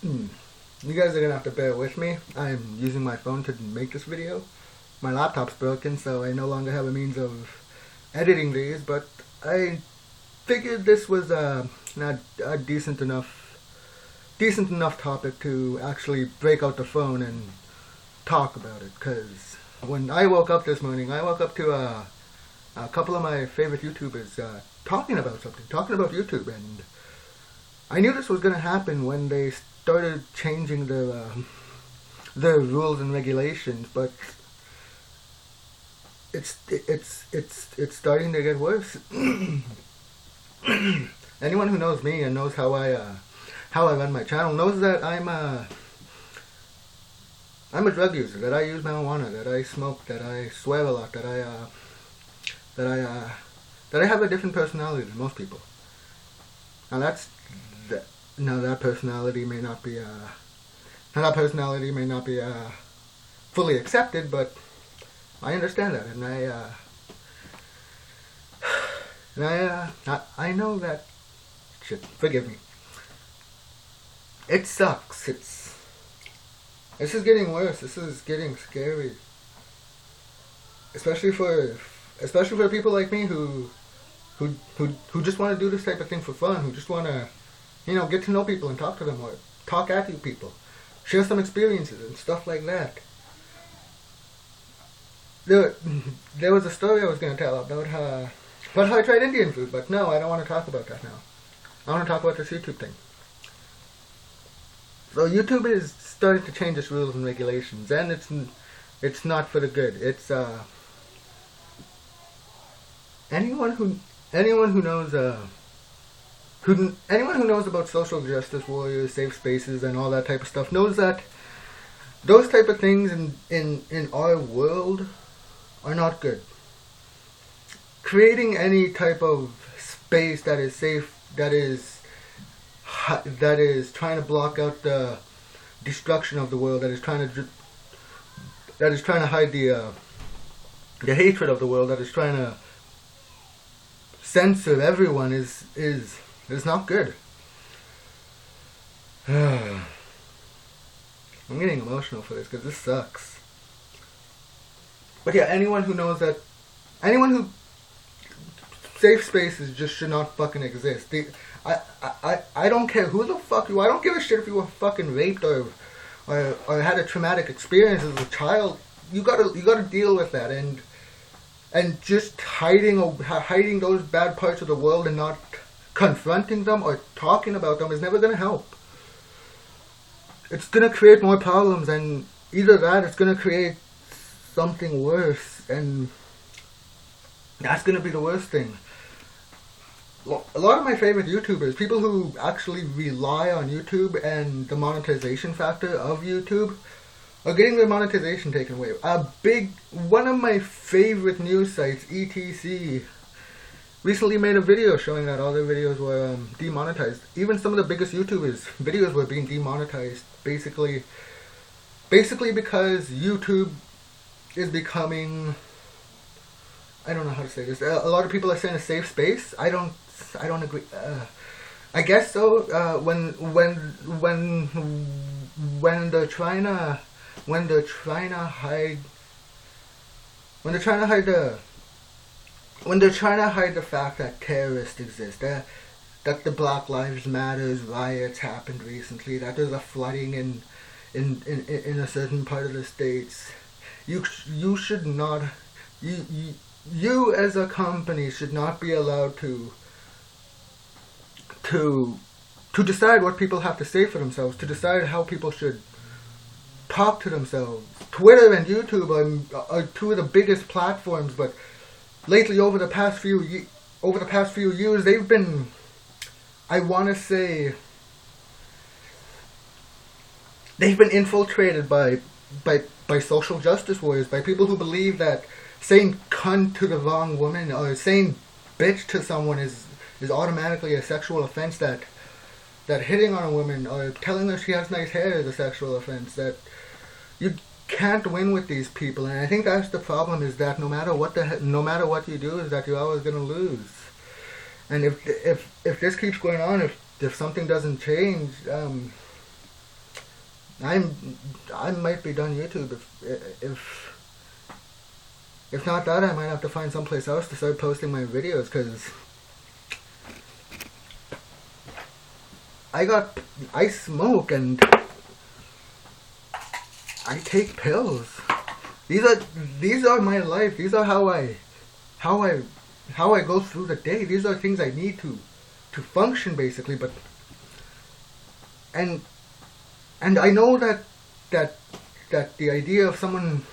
You guys are gonna have to bear with me. I'm using my phone to make this video. My laptop's broken, so I no longer have a means of editing these, but I figured this was not a decent enough topic to actually break out the phone and talk about it. Cause when I woke up this morning, I woke up to a couple of my favorite YouTubers talking about something, talking about YouTube, and I knew this was gonna happen when they started changing the rules and regulations, but it's starting to get worse. Anyone who knows me and knows how I run my channel knows that I'm a drug user, that I use marijuana, that I smoke, that I swear a lot, that I have a different personality than most people. Now that personality may not be fully accepted, but I understand that, and I know that shit. Forgive me. It sucks. This is getting worse. This is getting scary, especially for people like me who just want to do this type of thing for fun, who just want to, get to know people and talk to them, or talk at you people, share some experiences and stuff like that. There was a story I was going to tell about how I tried Indian food, but no, I don't want to talk about that now. I want to talk about this YouTube thing. So YouTube is starting to change its rules and regulations, and it's not for the good. It's anyone who knows about social justice warriors, safe spaces, and all that type of stuff knows that those type of things in our world are not good. Creating any type of space that is safe, that is trying to block out the destruction of the world, that is trying to hide the hatred of the world, that is trying to censor everyone is not good. I'm getting emotional for this because this sucks. But yeah, anyone who safe spaces just should not fucking exist. I don't care who the fuck you are. I don't give a shit if you were fucking raped or had a traumatic experience as a child. You gotta deal with that, and just hiding those bad parts of the world and not confronting them or talking about them is never gonna help. It's gonna create more problems, and either that, it's gonna create something worse, and that's gonna be the worst thing. A lot of my favorite YouTubers, people who actually rely on YouTube and the monetization factor of YouTube, are getting their monetization taken away. One of my favorite news sites, ETC, recently made a video showing that all their videos were demonetized. Even some of the biggest YouTubers' videos were being demonetized, basically because YouTube is becoming, I don't know how to say this. A lot of people are saying a safe space. I don't agree. I guess so. When they're trying to hide the fact that terrorists exist, that the Black Lives Matter riots happened recently, that there's a flooding in a certain part of the states. You should not. You as a company should not be allowed to decide what people have to say for themselves, to decide how people should talk to themselves. Twitter and YouTube are two of the biggest platforms, but lately, over the past few years, they've been, I want to say, they've been infiltrated by social justice warriors, by people who believe that saying cunt to the wrong woman or saying bitch to someone is automatically a sexual offense, that hitting on a woman or telling her she has nice hair is a sexual offense, that you can't win with these people. And I think that's the problem, is that no matter what you do, is that you're always going to lose. And if this keeps going on, if something doesn't change, I might be done YouTube if not that, I might have to find someplace else to start posting my videos, because I smoke and I take pills. These are my life. These are how I go through the day. These are things I need to function, basically. But and I know that the idea of someone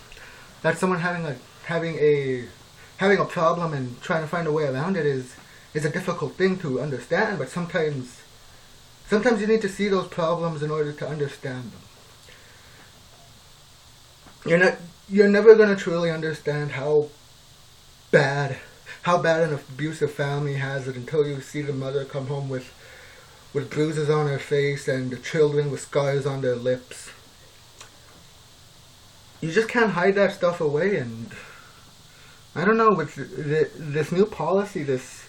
having a problem and trying to find a way around it is a difficult thing to understand. But sometimes you need to see those problems in order to understand them. You're never gonna truly understand how bad an abusive family has it until you see the mother come home with bruises on her face and the children with scars on their lips. You just can't hide that stuff away. And I don't know, with this new policy, this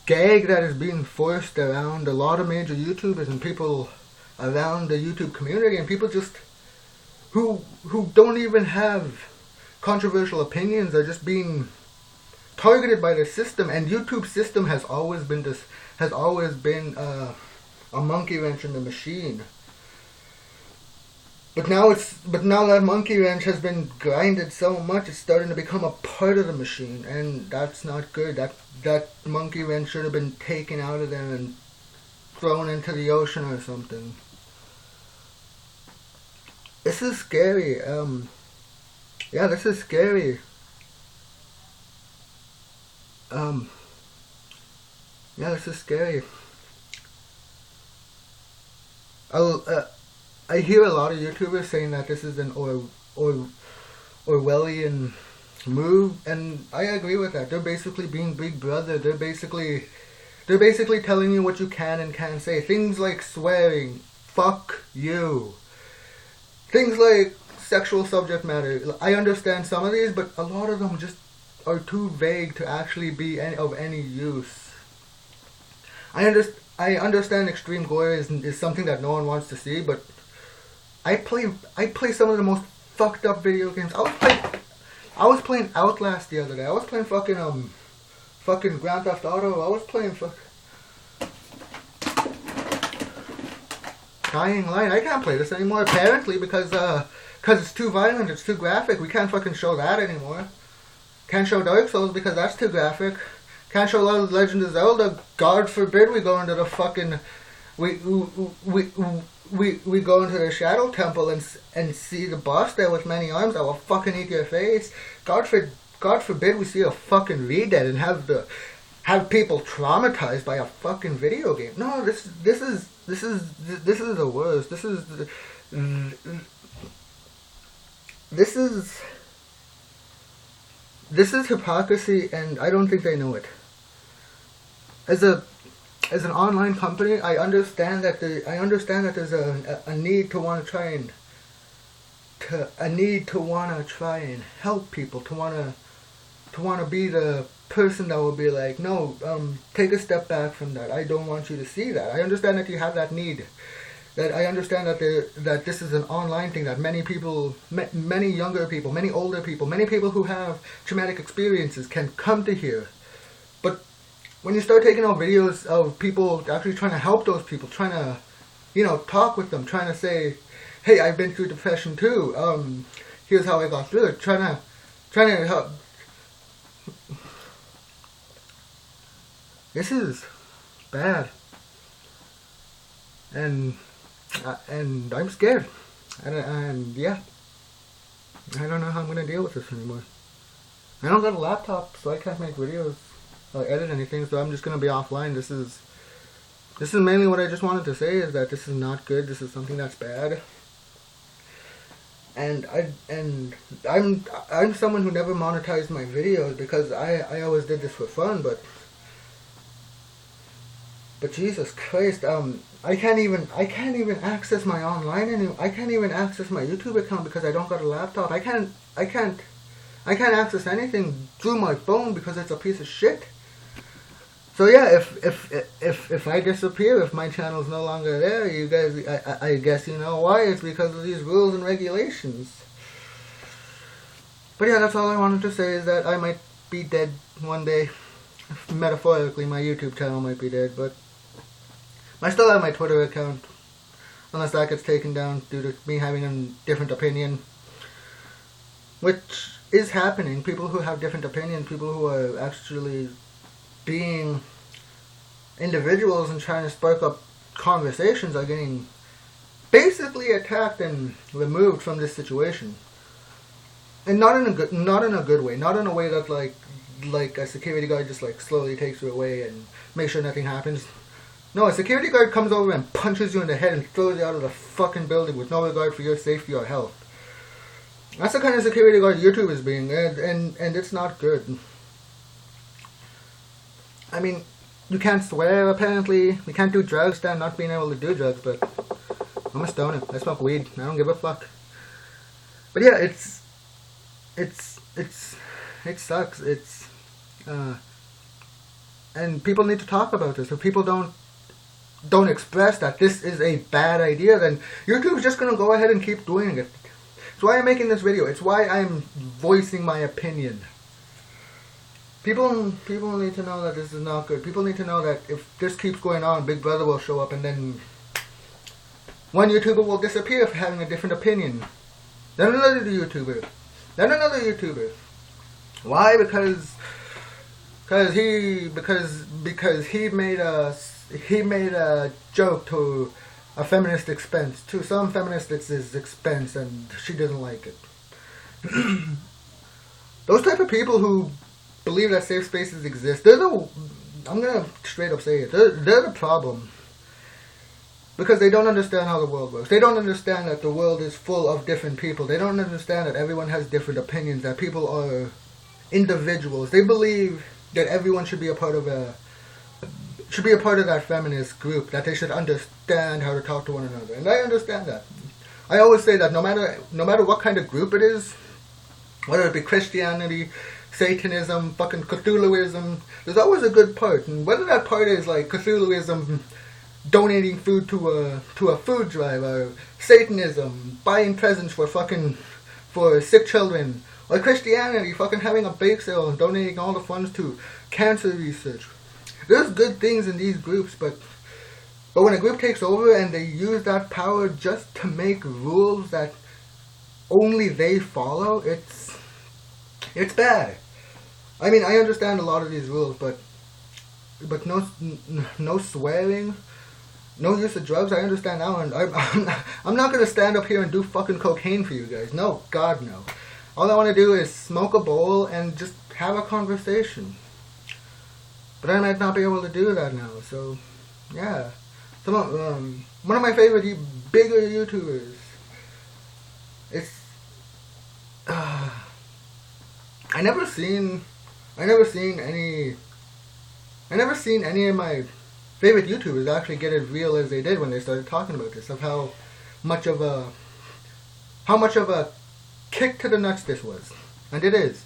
gag that is being forced around a lot of major YouTubers and people around the YouTube community, and people just who don't even have controversial opinions are just being targeted by the system. And YouTube's system has always been a monkey wrench in the machine. But now that monkey wrench has been grinded so much, it's starting to become a part of the machine, and that's not good. That monkey wrench should have been taken out of there and thrown into the ocean or something. This is scary. Yeah, this is scary. Yeah, this is scary. I hear a lot of YouTubers saying that this is an Orwellian move, and I agree with that. They're basically being Big Brother. They're basically telling you what you can and can't say. Things like swearing, fuck you. Things like sexual subject matter. I understand some of these, but a lot of them just are too vague to actually be of any use. I understand extreme gore is something that no one wants to see, but I play some of the most fucked up video games. I was playing Outlast the other day. I was playing fucking Grand Theft Auto. I was playing Dying Light. I can't play this anymore, apparently, because it's too violent, it's too graphic. We can't fucking show that anymore. Can't show Dark Souls because that's too graphic. Can't show Legend of Zelda. God forbid we go into the fucking we go into the Shadow Temple and see the boss there with many arms that will fucking eat your face. God forbid we see a fucking Red Dead and have people traumatized by a fucking video game. No, this is the worst. This is hypocrisy, and I don't think they know it. As an online company, I understand that there's a need to want to try and help people, to want to be the person that will be like, no, take a step back from that. I don't want you to see that. I understand that you have that need. That I understand that this is an online thing, that many people, many younger people, many older people, many people who have traumatic experiences can come to here. But when you start taking out videos of people actually trying to help those people, trying to, talk with them, trying to say, hey, I've been through depression too. Here's how I got through it. Trying to help. This is bad. And I'm scared. And yeah. I don't know how I'm going to deal with this anymore. I don't got a laptop, so I can't make videos or edit anything, so I'm just going to be offline. This is mainly what I just wanted to say, is that this is not good. This is something that's bad. And I'm someone who never monetized my videos because I always did this for fun, but Jesus Christ, I can't even access my online anymore. I can't even access my YouTube account because I don't got a laptop. I can't access anything through my phone because it's a piece of shit. So yeah, if I disappear, if my channel's no longer there, you guys, I guess you know why. It's because of these rules and regulations. But yeah, that's all I wanted to say, is that I might be dead one day. Metaphorically, my YouTube channel might be dead, but I still have my Twitter account. Unless that gets taken down due to me having a different opinion. Which is happening. People who have different opinions, people who are actually being individuals and trying to spark up conversations, are getting basically attacked and removed from this situation. And not in a good way. Not in a way that like a security guard just like slowly takes you away and makes sure nothing happens. No, a security guard comes over and punches you in the head and throws you out of the fucking building with no regard for your safety or health. That's the kind of security guard YouTube is being, and it's not good. I mean, you can't swear apparently. You can't do drugs, stand not being able to do drugs, but I'm a stoner. I smoke weed. I don't give a fuck. But yeah, it sucks. And people need to talk about this. If people don't express that this is a bad idea, then YouTube's just gonna go ahead and keep doing it. It's why I'm making this video. It's why I'm voicing my opinion. People need to know that this is not good. People need to know that if this keeps going on, Big Brother will show up, and then one YouTuber will disappear for having a different opinion. Then another YouTuber. Then another YouTuber. Why? Because he made a joke to a feminist expense, to some feminists' expense, and she doesn't like it. Those type of people who believe that safe spaces exist, I'm gonna straight up say it, they're the problem. Because they don't understand how the world works. They don't understand that the world is full of different people. They don't understand that everyone has different opinions, that people are individuals. They believe that everyone should be a part of that feminist group, that they should understand how to talk to one another. And I understand that. I always say that no matter what kind of group it is, whether it be Christianity, Satanism, fucking Cthulhuism, there's always a good part. And whether that part is like Cthulhuism donating food to a food drive, or Satanism buying presents for sick children, or Christianity fucking having a bake sale and donating all the funds to cancer research. There's good things in these groups, but when a group takes over and they use that power just to make rules that only they follow, it's bad. I mean, I understand a lot of these rules, but no swearing, no use of drugs, I understand now, and I'm not going to stand up here and do fucking cocaine for you guys. No, God, no. All I want to do is smoke a bowl and just have a conversation. But I might not be able to do that now, so, yeah. One of my favorite bigger YouTubers, I never seen any of my favorite YouTubers actually get as real as they did when they started talking about this, of how much of a kick to the nuts this was. And it is.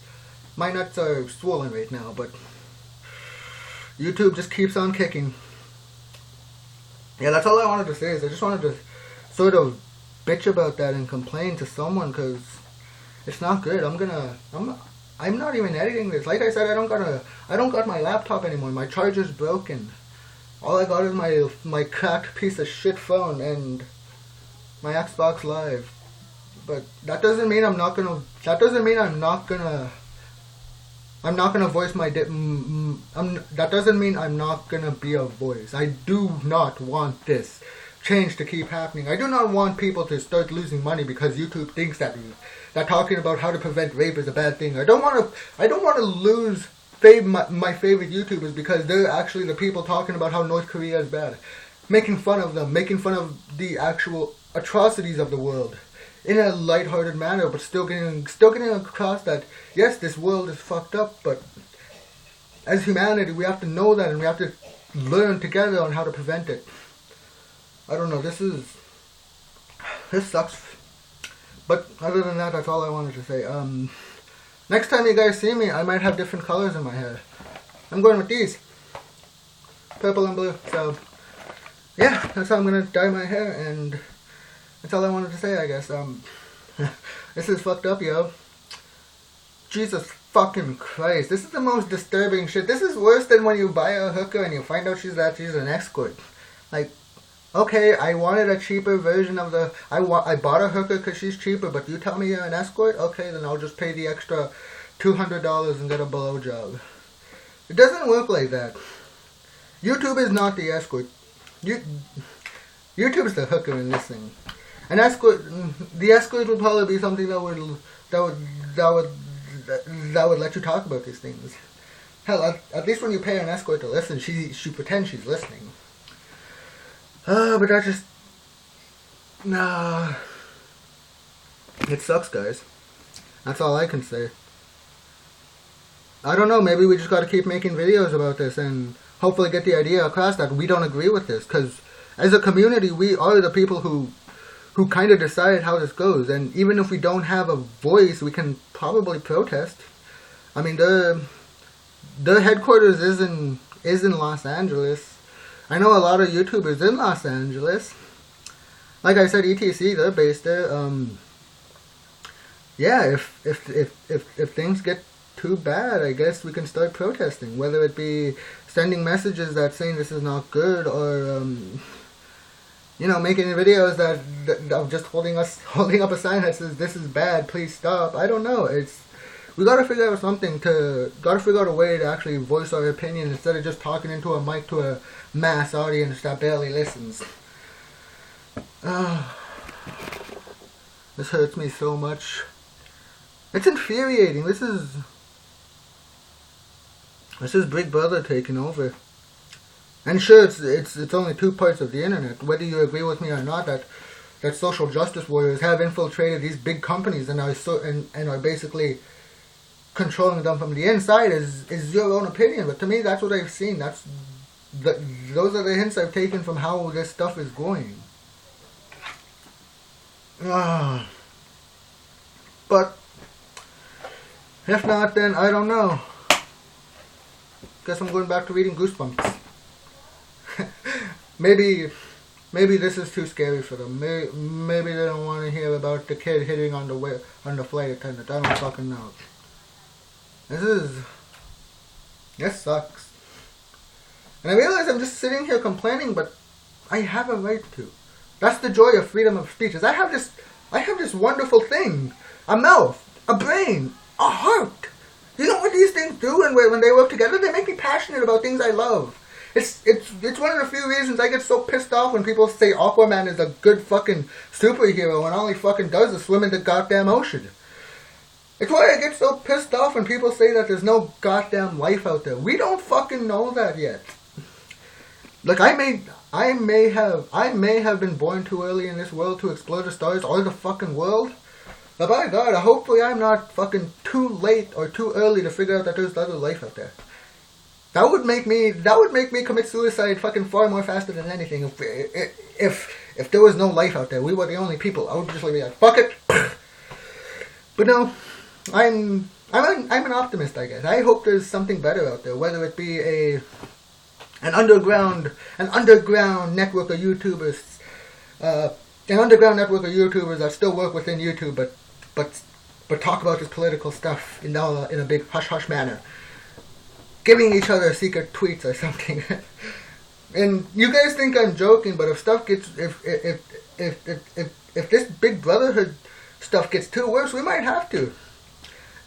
My nuts are swollen right now, but YouTube just keeps on kicking. Yeah, that's all I wanted to say, is I just wanted to sort of bitch about that and complain to someone, because it's not good. I'm not even editing this. Like I said, I don't got my laptop anymore. My charger's broken. All I got is my cracked piece of shit phone and my Xbox Live. But that doesn't mean I'm not gonna voice my that doesn't mean I'm not gonna be a voice. I do not want this change to keep happening. I do not want people to start losing money because YouTube thinks that talking about how to prevent rape is a bad thing. I don't want to lose my favorite YouTubers because they're actually the people talking about how North Korea is bad, making fun of them, making fun of the actual atrocities of the world in a lighthearted manner, but still getting across that yes, this world is fucked up, but as humanity we have to know that, and we have to learn together on how to prevent it. I don't know, this sucks. But other than that, that's all I wanted to say. Next time you guys see me, I might have different colors in my hair. I'm going with these. purple and blue. So yeah, that's how I'm gonna dye my hair, and that's all I wanted to say, I guess. This is fucked up, yo. Jesus fucking Christ. This is the most disturbing shit. This is worse than when you buy a hooker and you find out she's an escort. Like, okay, I wanted a cheaper version of the... I bought a hooker because she's cheaper, but you tell me you're an escort? Okay, then I'll just pay the extra $200 and get a blowjob. It doesn't work like that. YouTube is not the escort. YouTube's the hooker in this thing. An escort... The escort would probably be something that would let you talk about these things. Hell, at least when you pay an escort to listen, she pretends she's listening. But that just... Nah. It sucks, guys. That's all I can say. I don't know, maybe we just gotta keep making videos about this and hopefully get the idea across that we don't agree with this. Because as a community, we are the people who kind of decide how this goes. And even if we don't have a voice, we can probably protest. I mean, the headquarters is in Los Angeles. I know a lot of YouTubers in Los Angeles. Like I said, ETC, they're based there. Yeah, if things get too bad, I guess we can start protesting. Whether it be sending messages that saying this is not good, or you know, making videos that of just holding up a sign that says this is bad, please stop. I don't know. We gotta figure out a way to actually voice our opinion instead of just talking into a mic to a mass audience that barely listens. This hurts me so much. It's infuriating. This is Big Brother taking over. And sure, it's only two parts of the internet. Whether you agree with me or not, that social justice warriors have infiltrated these big companies and are basically controlling them from the inside is your own opinion. But to me, that's what I've seen. Those are the hints I've taken from how this stuff is going. But if not, then I don't know. Guess I'm going back to reading Goosebumps. Maybe this is too scary for them. Maybe they don't want to hear about the kid hitting on the flight attendant. I don't fucking know. This sucks. And I realize I'm just sitting here complaining, but I have a right to. That's the joy of freedom of speech. Is I have this wonderful thing, a mouth, a brain, a heart. You know what these things do? And when they work together, they make me passionate about things I love. It's one of the few reasons I get so pissed off when people say Aquaman is a good fucking superhero when all he fucking does is swim in the goddamn ocean. It's why I get so pissed off when people say that there's no goddamn life out there. We don't fucking know that yet. Like, I may have been born too early in this world to explore the stars or the fucking world. But by God, hopefully I'm not fucking too late or too early to figure out that there's other life out there. That would make me commit suicide fucking far more faster than anything. If there was no life out there, we were the only people. I would just be like, fuck it. But no, I'm an optimist, I guess. I hope there's something better out there, whether it be an underground network of YouTubers, that still work within YouTube, but talk about this political stuff in a big hush hush manner, giving each other secret tweets or something. And you guys think I'm joking, but if this Big Brotherhood stuff gets too worse, we might have to.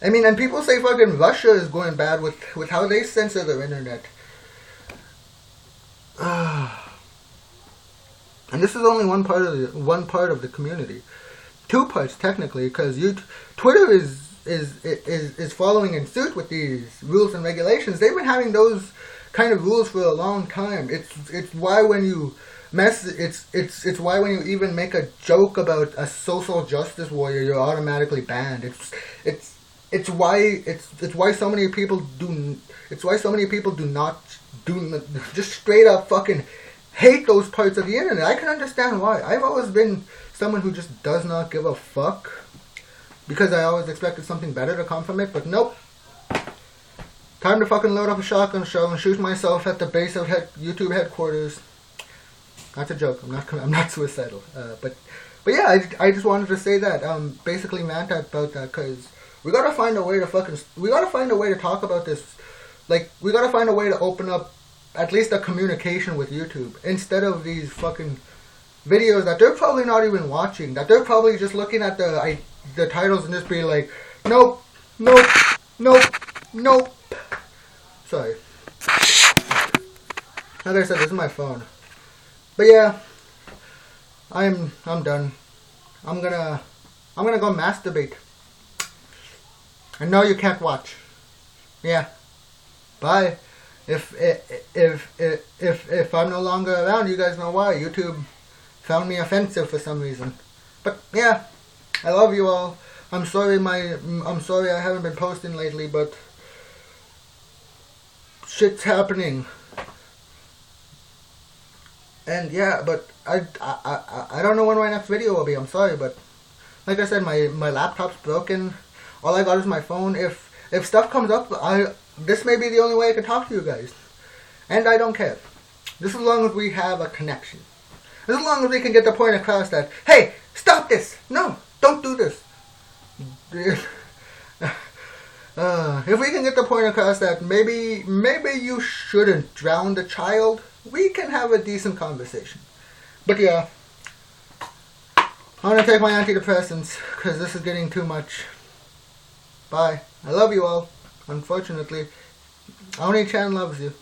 I mean, and people say fucking Russia is going bad with how they censor their internet. And this is only one part of the community. Two parts technically, because Twitter is following in suit with these rules and regulations. They've been having those kind of rules for a long time. It's why when you it's why when you even make a joke about a social justice warrior, you're automatically banned. It's why so many people do not just straight up fucking hate those parts of the internet. I can understand why. I've always been someone who just does not give a fuck because I always expected something better to come from it, but nope. time to fucking load up a shotgun shell and shoot myself at the base of YouTube headquarters. That's a joke. I'm not suicidal. But yeah, I just wanted to say that. Basically rant about that, because we gotta find a way to talk about this. Like, we gotta find a way to open up at least a communication with YouTube, instead of these fucking videos that they're probably not even watching, that they're probably just looking at the titles and just being like, nope, nope, nope, nope. Sorry. Like I said, this is my phone. But yeah, I'm done. I'm gonna go masturbate. And no, you can't watch. Yeah. Bye. If I'm no longer around, you guys know why. YouTube found me offensive for some reason. But yeah, I love you all. I'm sorry I haven't been posting lately, but shit's happening. And yeah, but I don't know when my next video will be. I'm sorry, but like I said, my laptop's broken. All I got is my phone. If stuff comes up, this may be the only way I can talk to you guys. And I don't care. Just as long as we have a connection. As long as we can get the point across that, hey, stop this. No, don't do this. If we can get the point across that maybe you shouldn't drown the child, we can have a decent conversation. But yeah, I'm going to take my antidepressants because this is getting too much. Bye. I love you all. Unfortunately, only Chan loves you.